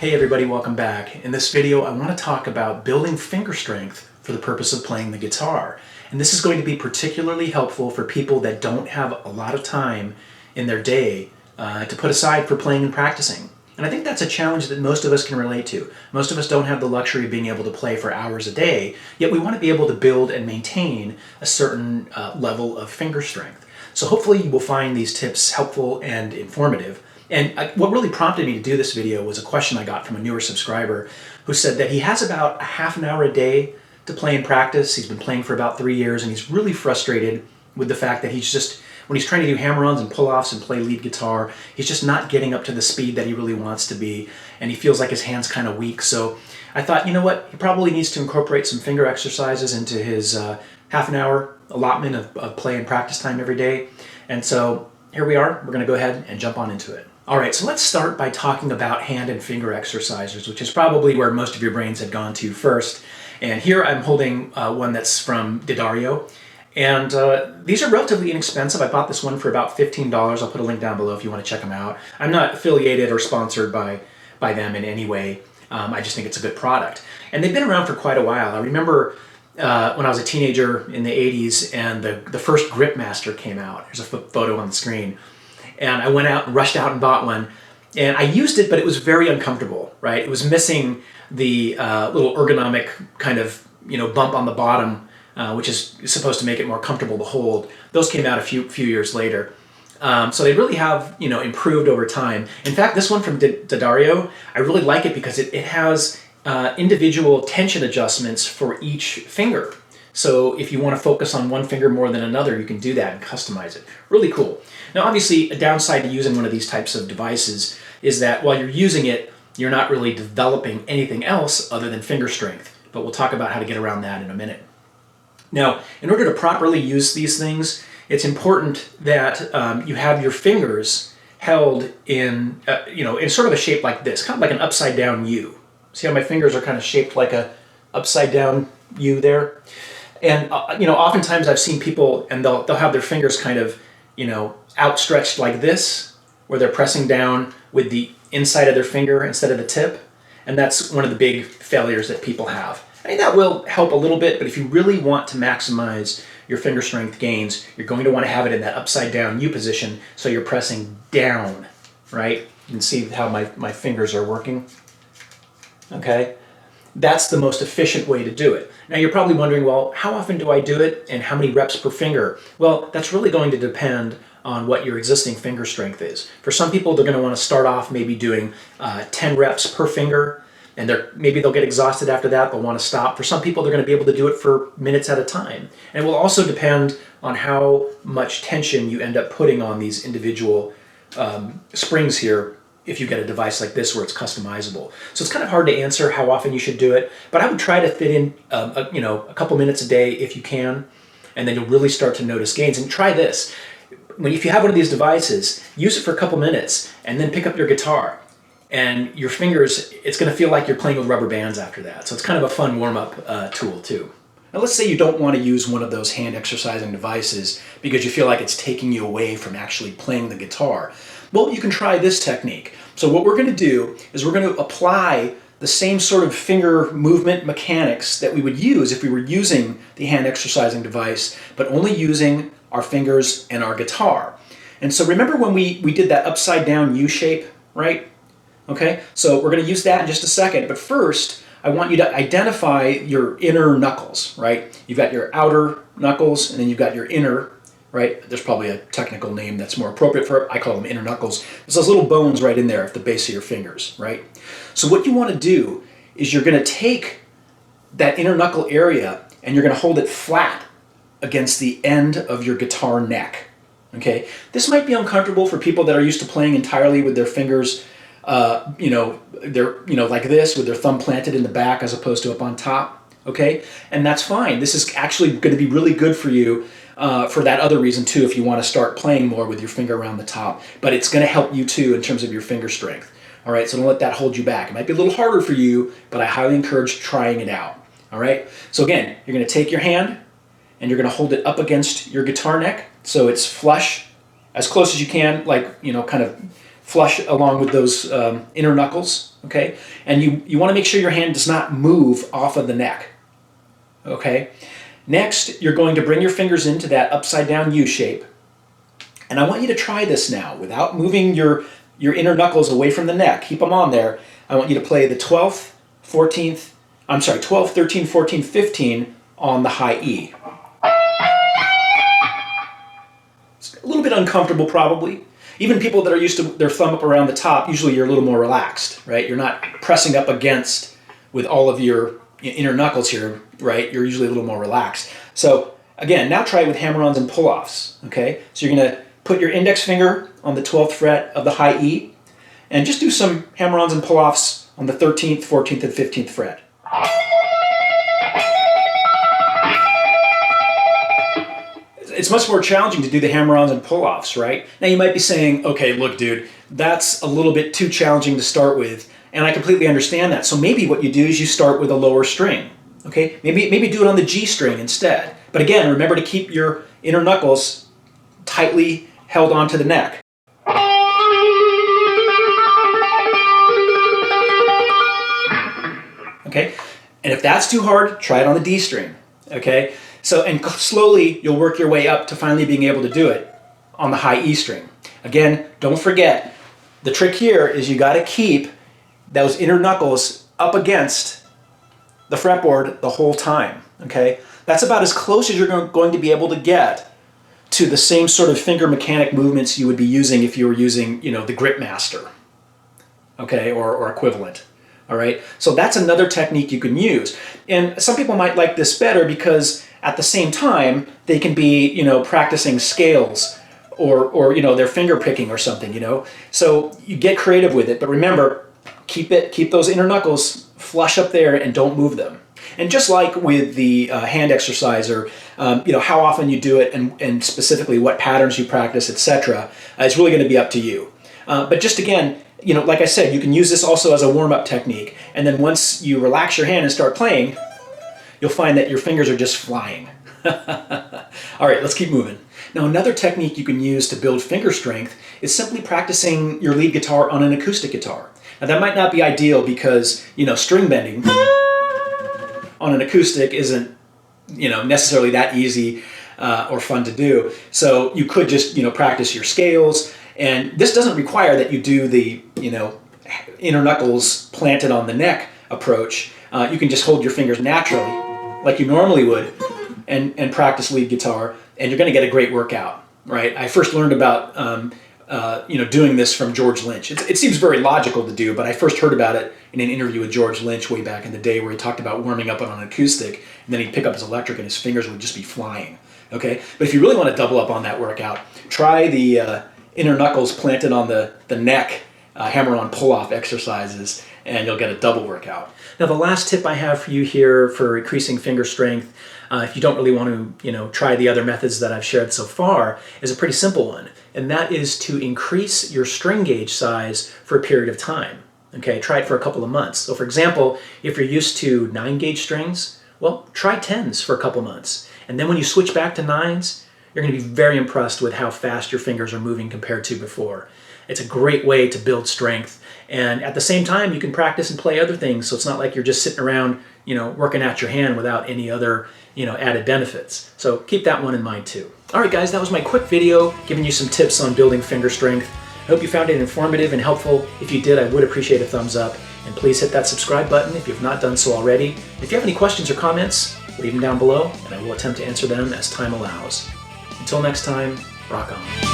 Hey everybody, welcome back. In this video, I want to talk about building finger strength for the purpose of playing the guitar. And this is going to be particularly helpful for people that don't have a lot of time in their day to put aside for playing and practicing. And I think that's a challenge that most of us can relate to. Most of us don't have the luxury of being able to play for hours a day, yet we want to be able to build and maintain a certain level of finger strength. So hopefully you will find these tips helpful and informative. And what really prompted me to do this video was a question I got from a newer subscriber who said that he has about a half an hour a day to play and practice. He's been playing for about 3 years and he's really frustrated with the fact that when he's trying to do hammer-ons and pull-offs and play lead guitar, he's just not getting up to the speed that he really wants to be, and he feels like his hand's kind of weak. So I thought, you know what, he probably needs to incorporate some finger exercises into his half an hour allotment of play and practice time every day. And so here we are. We're going to go ahead and jump on into it. All right, so let's start by talking about hand and finger exercises, which is probably where most of your brains had gone to first. And here I'm holding one that's from D'Addario. And these are relatively inexpensive. I bought this one for about $15. I'll put a link down below if you want to check them out. I'm not affiliated or sponsored by them in any way. I just think it's a good product. And they've been around for quite a while. I remember when I was a teenager in the 80s and the first Gripmaster came out. There's a photo on the screen. And I went out and rushed out and bought one. And I used it, but it was very uncomfortable, right? It was missing the little ergonomic kind of, bump on the bottom, which is supposed to make it more comfortable to hold. Those came out a few years later. So they really have, improved over time. In fact, this one from D'Addario, I really like it because it has individual tension adjustments for each finger. So if you want to focus on one finger more than another, you can do that and customize it. Really cool. Now, obviously, a downside to using one of these types of devices is that while you're using it, you're not really developing anything else other than finger strength. But we'll talk about how to get around that in a minute. Now, in order to properly use these things, it's important that you have your fingers held in, in sort of a shape like this, kind of like an upside down U. See how my fingers are kind of shaped like a upside down U there? And, oftentimes I've seen people and they'll have their fingers kind of, outstretched like this, where they're pressing down with the inside of their finger instead of the tip. And that's one of the big failures that people have. I mean, that will help a little bit, but if you really want to maximize your finger strength gains, you're going to want to have it in that upside down U position, so you're pressing down, right? You can see how my fingers are working. Okay? That's the most efficient way to do it. Now you're probably wondering, well, how often do I do it and how many reps per finger? Well, that's really going to depend on what your existing finger strength is. For some people, they're going to want to start off maybe doing 10 reps per finger, and maybe they'll get exhausted after that, they'll want to stop. For some people, they're going to be able to do it for minutes at a time. And it will also depend on how much tension you end up putting on these individual springs here if you get a device like this where it's customizable. So it's kind of hard to answer how often you should do it, but I would try to fit in a couple minutes a day if you can, and then you'll really start to notice gains. And try this. If you have one of these devices, use it for a couple minutes and then pick up your guitar. And your fingers, it's going to feel like you're playing with rubber bands after that. So it's kind of a fun warm-up tool too. Now let's say you don't want to use one of those hand exercising devices because you feel like it's taking you away from actually playing the guitar. Well, you can try this technique. So what we're going to do is we're going to apply the same sort of finger movement mechanics that we would use if we were using the hand exercising device, but only using our fingers and our guitar. And so remember when we did that upside down U shape, right? Okay, so we're going to use that in just a second, but first I want you to identify your inner knuckles, right? You've got your outer knuckles and then you've got your inner, right? There's probably a technical name that's more appropriate for it. I call them inner knuckles. There's those little bones right in there at the base of your fingers, right? So what you want to do is you're going to take that inner knuckle area and you're going to hold it flat against the end of your guitar neck, okay? This might be uncomfortable for people that are used to playing entirely with their fingers, like this, with their thumb planted in the back as opposed to up on top, okay? And that's fine. This is actually going to be really good for you for that other reason too, if you want to start playing more with your finger around the top. But it's going to help you too in terms of your finger strength. All right, so don't let that hold you back. It might be a little harder for you, but I highly encourage trying it out. All right, so again, you're going to take your hand and you're going to hold it up against your guitar neck so it's flush, as close as you can, like, kind of flush along with those inner knuckles, okay? And you want to make sure your hand does not move off of the neck, okay? Next, you're going to bring your fingers into that upside down U shape. And I want you to try this now without moving your inner knuckles away from the neck. Keep them on there. I want you to play the 12th, 14th, 12, 13, 14, 15 on the high E. It's a little bit uncomfortable probably. Even people that are used to their thumb up around the top, usually you're a little more relaxed, right? You're not pressing up against with all of your inner knuckles here, right? You're usually a little more relaxed. So again, now try it with hammer-ons and pull-offs, okay? So you're gonna put your index finger on the 12th fret of the high E and just do some hammer-ons and pull-offs on the 13th, 14th, and 15th fret. It's much more challenging to do the hammer-ons and pull-offs, right? Now you might be saying, okay, look, dude, that's a little bit too challenging to start with, and I completely understand that. So maybe what you do is you start with a lower string, okay? Maybe do it on the G string instead. But again, remember to keep your inner knuckles tightly held onto the neck. Okay? And if that's too hard, try it on the D string, okay? So, and slowly you'll work your way up to finally being able to do it on the high E string. Again, don't forget, the trick here is you gotta keep those inner knuckles up against the fretboard the whole time, okay? That's about as close as you're going to be able to get to the same sort of finger mechanic movements you would be using if you were using, you know, the Grip Master, okay, or equivalent. All right, so that's another technique you can use. And some people might like this better because at the same time, they can be, you know, practicing scales or you know, their finger picking or something, you know. So you get creative with it, but remember, keep those inner knuckles flush up there and don't move them. And just like with the hand exercise or, you know, how often you do it and specifically what patterns you practice, etc., it's really going to be up to you. But just again, you know, like I said, you can use this also as a warm-up technique. And then once you relax your hand and start playing, you'll find that your fingers are just flying. All right, let's keep moving. Now, another technique you can use to build finger strength is simply practicing your lead guitar on an acoustic guitar. Now, that might not be ideal because, you know, string bending on an acoustic isn't, you know, necessarily that easy or fun to do. So you could just, you know, practice your scales. And this doesn't require that you do the, you know, inner knuckles planted on the neck approach. You can just hold your fingers naturally, like you normally would, and practice lead guitar, and you're going to get a great workout, right? I first learned about, you know, doing this from George Lynch. It seems very logical to do, but I first heard about it in an interview with George Lynch way back in the day where he talked about warming up on an acoustic, and then he'd pick up his electric and his fingers would just be flying, okay? But if you really want to double up on that workout, try the inner knuckles planted on the neck, hammer-on pull-off exercises, and you'll get a double workout. Now, the last tip I have for you here for increasing finger strength, if you don't really want to, you know, try the other methods that I've shared so far, is a pretty simple one, and that is to increase your string gauge size for a period of time. Okay, try it for a couple of months. So, for example, if you're used to 9-gauge strings, well, try 10s for a couple months, and then when you switch back to 9s, you're going to be very impressed with how fast your fingers are moving compared to before. It's a great way to build strength, and at the same time you can practice and play other things, so it's not like you're just sitting around, you know, working at your hand without any other, you know, added benefits. So keep that one in mind too. Alright guys, that was my quick video giving you some tips on building finger strength. I hope you found it informative and helpful. If you did, I would appreciate a thumbs up, and please hit that subscribe button if you've not done so already. If you have any questions or comments, leave them down below and I will attempt to answer them as time allows. Until next time, rock on.